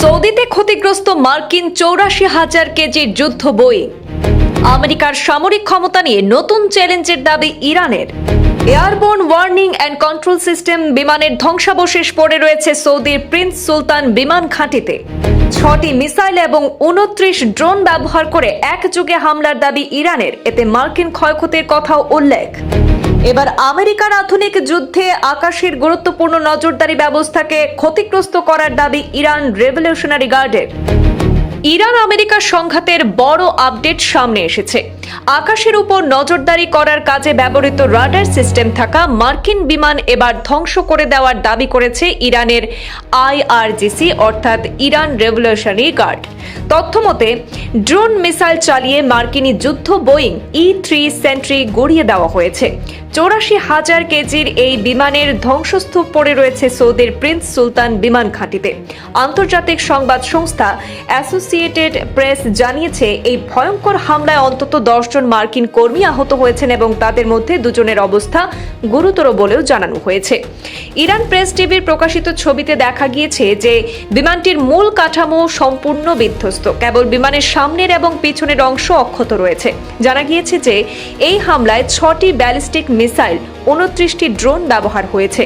সৌদিতে ক্ষতিগ্রস্ত মার্কিন ৮৪,০০০ কেজির যুদ্ধ বোয়িং। আমেরিকার সামরিক ক্ষমতা নিয়ে নতুন চ্যালেঞ্জের দাবি ইরানের। Airborne warning and control system বিমানের ধ্বংসাবশেষ পড়ে রয়েছে সৌদির প্রিন্স সুলতান বিমান ঘাঁটিতে। ৬টি মিসাইল এবং ২৯ ড্রোন ব্যবহার করে একযোগে হামলার দাবি ইরানের। এতে মার্কিন ক্ষয়ক্ষতির কথাও উল্লেখ। এবার আমেরিকার আধুনিক যুদ্ধে আকাশের গুরুত্বপূর্ণ নজরদারি ব্যবস্থাকে ক্ষতিগ্রস্ত করার দাবি ইরান রেভলিউশনারি গার্ডের। ইরান আমেরিকার সংঘাতের বড় আপডেট সামনে এসেছে। আকাশের উপর নজরদারি করার কাজে ব্যবহৃত রাডার সিস্টেম থাকা মার্কিন বিমান এবার ধ্বংস করে দেওয়ার দাবি করেছে ইরানের আইআরজিসি অর্থাৎ ইরান রেভলিউশনারি গার্ড। তথ্যমতে ড্রোন মিসাইল চালিয়ে মার্কিনী যুদ্ধ বোয়িং E-3 সেন্ট্রি গড়িয়ে দেওয়া হয়েছে। ৮৪,০০০ কেজির এই বিমানের ধ্বংসস্তূপ পড়ে রয়েছে সৌদির প্রিন্স সুলতান বিমান ঘাঁটিতে। আন্তর্জাতিক সংবাদ সংস্থা অ্যাসোসিয়েটেড প্রেস জানিয়েছে, এই ভয়ঙ্কর হামলায় অন্তত ১০ জন মার্কিন কর্মী আহত হয়েছেন এবং তাদের মধ্যে ২ জনের অবস্থা গুরুতর বলেও জানানো হয়েছে। ইরান প্রেস টিভির প্রকাশিত ছবিতে দেখা গিয়েছে যে বিমানটির মূল কাঠামো সম্পূর্ণ বিধ্বস্ত, কেবল বিমানের সামনের এবং পিছনের অংশ অক্ষত রয়েছে। জানা গিয়েছে যে এই হামলায় ৬টি ব্যালিস্টিক মিসাইল, ২৯টি ড্রোন ব্যবহার হয়েছে।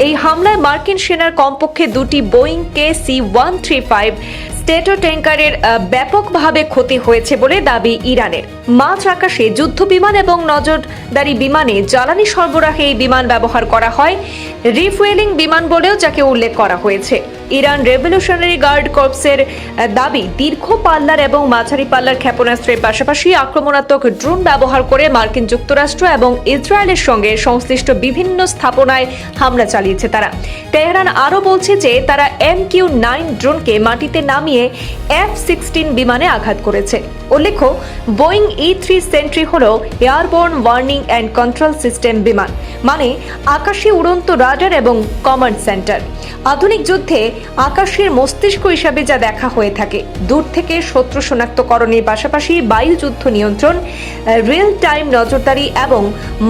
এই হামলায় মার্কিন সেনার কমপক্ষে ২টি বোয়িং KC-135 স্টেটো ট্যাঙ্কারের ব্যাপকভাবে ক্ষতি হয়েছে বলে দাবি ইরানের। মাঝ আকাশে যুদ্ধ বিমান এবং নজরদারি বিমানে জ্বালানি সরবরাহে এই বিমান ব্যবহার করা হয় রিফুয়েলিং বিমান বলেও যাকে উল্লেখ করা হয়েছে। ইরান রেভলিউশনারি গার্ড কর্পসের দাবি, দীর্ঘ পাল্লার এবং মাঝারি পাল্লার ক্ষেপণাস্ত্রের পাশাপাশি আক্রমণাত্মক ড্রোন ব্যবহার করে মার্কিন যুক্তরাষ্ট্র এবং ইসরায়েলের সঙ্গে সংশ্লিষ্ট বিভিন্ন স্থাপনায় হামলা চালিয়েছে তারা। তেহরান আরও বলছে যে তারা MQ-9 ড্রোনকে মাটিতে নামিয়ে F-16 বিমানে আঘাত করেছে। উল্লেখ্য, বোয়িং E-3 সেন্ট্রি হল airborne warning and control system বিমান, মানে আকাশে উড়ন্ত রাডার এবং কমান্ড সেন্টার। আধুনিক যুদ্ধে আকাশের মস্তিষ্ক হিসাবে যা দেখা হয়ে থাকে। দূর থেকে শত্রু শনাক্তকরণের পাশাপাশি বায়ু যুদ্ধ নিয়ন্ত্রণ, রিয়েল টাইম নজরদারি এবং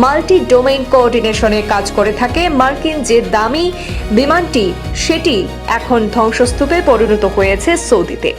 মাল্টি ডোমেইন কোঅর্ডিনেশনের কাজ করে থাকে। মার্কিন যে দামি বিমানটি, সেটি এখন ধ্বংসস্তূপে পরিণত হয়েছে সৌদিতে।